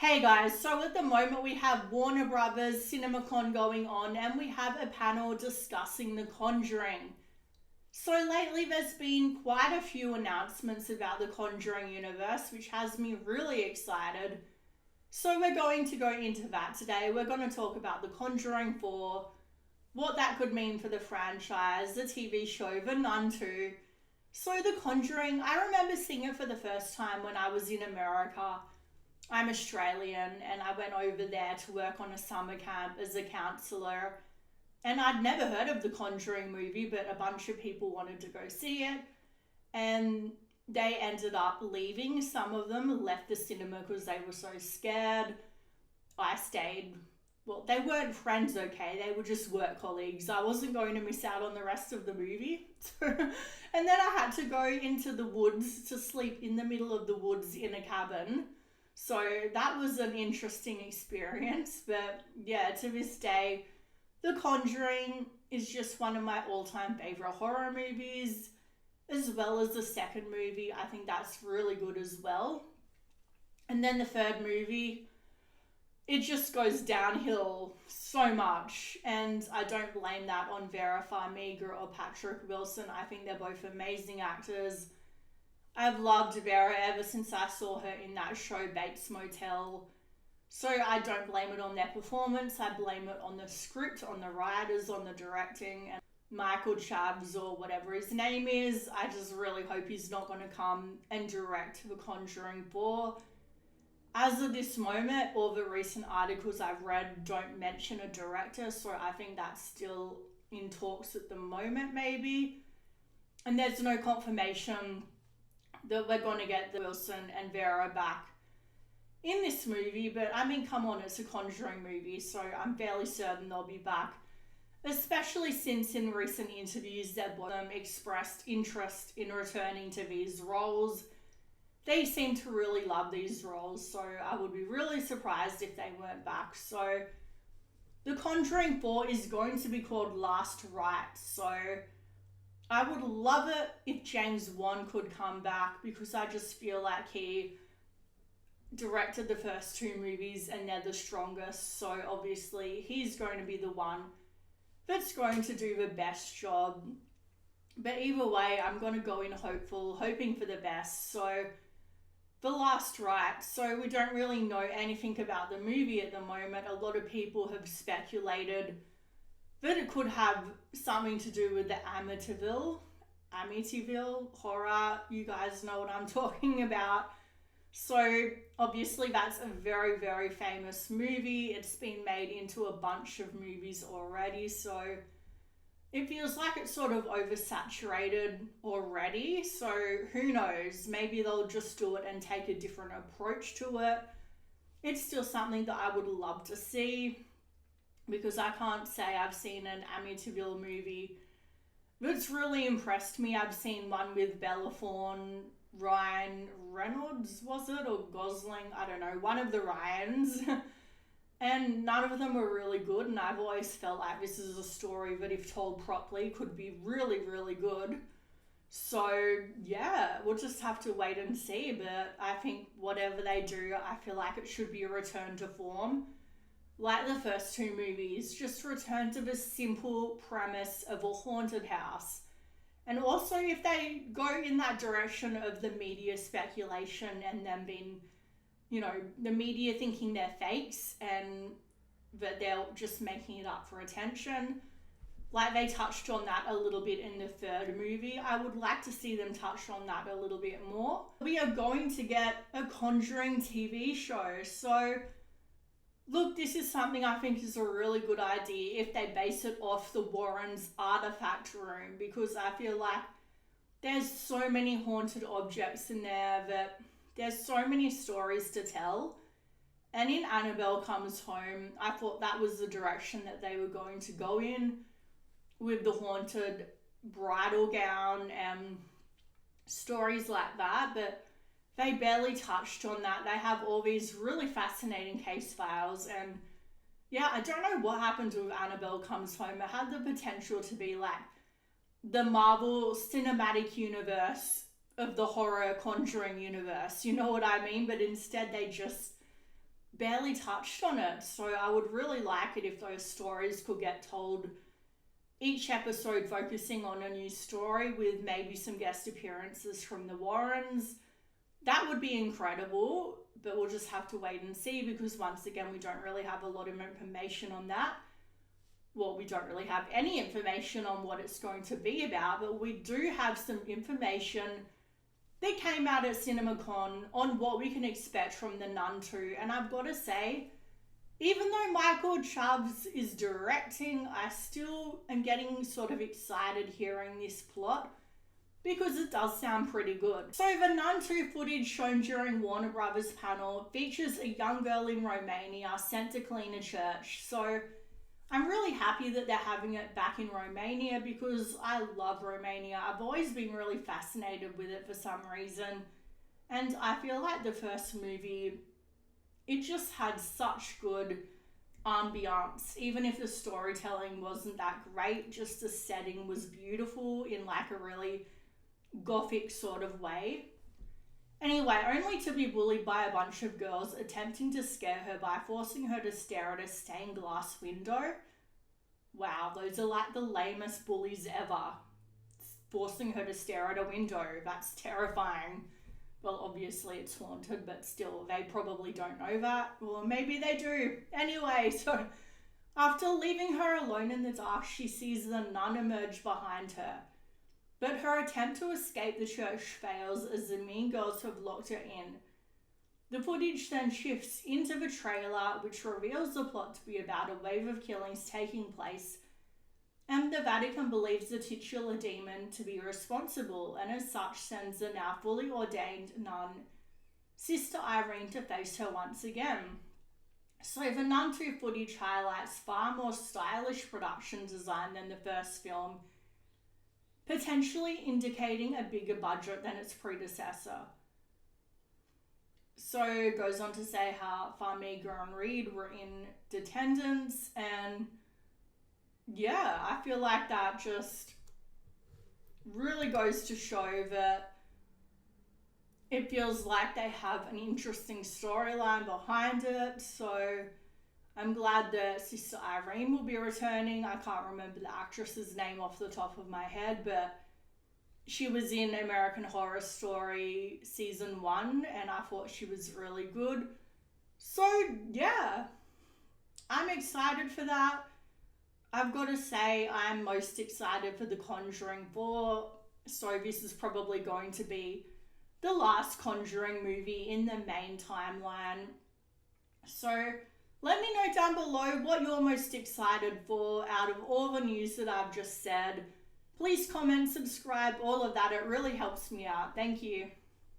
Hey guys, so at the moment we have Warner Brothers CinemaCon going on and we have a panel discussing The Conjuring. So lately there's been quite a few announcements about the Conjuring universe, which has me really excited. So we're going to go into that today. We're going to talk about The Conjuring 4, what that could mean for the franchise, the TV show, The Nun 2. So The Conjuring, I remember seeing it for the first time when I was in America. I'm Australian and I went over there to work on a summer camp as a counsellor. And I'd never heard of the Conjuring movie, but a bunch of people wanted to go see it. And they ended up leaving. Some of them left the cinema because they were so scared. I stayed. Well, they weren't friends, okay? They were just work colleagues. I wasn't going to miss out on the rest of the movie. And then I had to go into the woods to sleep in the middle of the woods in a cabin. So that was an interesting experience. But yeah, to this day, The Conjuring is just one of my all-time favorite horror movies, as well as the second movie. I think that's really good as well. And then the third movie, it just goes downhill so much. And I don't blame that on Vera Farmiga or Patrick Wilson. I think they're both amazing actors. I've loved Vera ever since I saw her in that show Bates Motel. So I don't blame it on their performance. I blame it on the script, on the writers, on the directing. And Michael Chavs or whatever his name is, I just really hope he's not going to come and direct The Conjuring 4. As of this moment, all the recent articles I've read don't mention a director, so I think that's still in talks at the moment maybe. And there's no confirmation that we're going to get the Wilson and Vera back in this movie, but I mean, come on, it's a Conjuring movie, so I'm fairly certain they'll be back, especially since in recent interviews they've expressed interest in returning to these roles. They seem to really love these roles, so I would be really surprised if they weren't back. So The Conjuring 4 is going to be called Last Rite, so I would love it if James Wan could come back, because I just feel like he directed the first two movies and they're the strongest, so obviously he's going to be the one that's going to do the best job. But either way, I'm going to go in hoping for the best. So The Last Rite, so we don't really know anything about the movie at the moment. A lot of people have speculated that it could have something to do with the Amityville horror. You guys know what I'm talking about. So obviously that's a very, very famous movie. It's been made into a bunch of movies already. So it feels like it's sort of oversaturated already. So who knows? Maybe they'll just do it and take a different approach to it. It's still something that I would love to see, because I can't say I've seen an Amityville movie that's really impressed me. I've seen one with Bella Thorne, Ryan Reynolds, was it? Or Gosling? I don't know. One of the Ryans. And none of them were really good. And I've always felt like this is a story that, if told properly, could be really, really good. So, yeah, we'll just have to wait and see. But I think whatever they do, I feel like it should be a return to form. Like the first two movies, just return to the simple premise of a haunted house. And also, if they go in that direction of the media speculation and them being, the media thinking they're fakes and that they're just making it up for attention, like they touched on that a little bit in the third movie, I would like to see them touch on that a little bit more. We are going to get a Conjuring TV show, so look, this is something I think is a really good idea if they base it off the Warrens' artifact room, because I feel like there's so many haunted objects in there that there's so many stories to tell. And in Annabelle Comes Home, I thought that was the direction that they were going to go in, with the haunted bridal gown and stories like that, but they barely touched on that. They have all these really fascinating case files, and yeah, I don't know what happened with Annabelle Comes Home. It had the potential to be like the Marvel Cinematic Universe of the horror Conjuring universe, you know what I mean? But instead they just barely touched on it. So I would really like it if those stories could get told, each episode focusing on a new story with maybe some guest appearances from the Warrens. That would be incredible, but we'll just have to wait and see, because once again, we don't really have a lot of information on that. Well, we don't really have any information on what it's going to be about, but we do have some information that came out at CinemaCon on what we can expect from The Nun 2. And I've got to say, even though Michael Chubbs is directing, I still am getting sort of excited hearing this plot, because it does sound pretty good. So the Nun 2 footage shown during Warner Brothers panel features a young girl in Romania sent to clean a church. So I'm really happy that they're having it back in Romania, because I love Romania. I've always been really fascinated with it for some reason. And I feel like the first movie, it just had such good ambiance. Even if the storytelling wasn't that great, just the setting was beautiful in like a really gothic sort of way. Anyway, only to be bullied by a bunch of girls attempting to scare her by forcing her to stare at a stained glass window. Wow, those are like the lamest bullies ever. Forcing her to stare at a window, that's terrifying. Well, obviously it's haunted, but still, they probably don't know that. Or maybe they do. Anyway, so after leaving her alone in the dark, she sees the nun emerge behind her. But her attempt to escape the church fails as the mean girls have locked her in. The footage then shifts into the trailer, which reveals the plot to be about a wave of killings taking place, and the Vatican believes the titular demon to be responsible, and as such sends the now fully ordained nun, Sister Irene, to face her once again. So the Nun 2 footage highlights far more stylish production design than the first film, potentially indicating a bigger budget than its predecessor. So it goes on to say how Farmiga and Reed were in attendance, and yeah, I feel like that just really goes to show that it feels like they have an interesting storyline behind it. So I'm glad that Sister Irene will be returning. I can't remember the actress's name off the top of my head, but she was in American Horror Story season 1, and I thought she was really good. So yeah, I'm excited for that. I've got to say, I'm most excited for the Conjuring 4. So this is probably going to be the last Conjuring movie in the main timeline. So let me know down below what you're most excited for out of all the news that I've just said. Please comment, subscribe, all of that. It really helps me out. Thank you.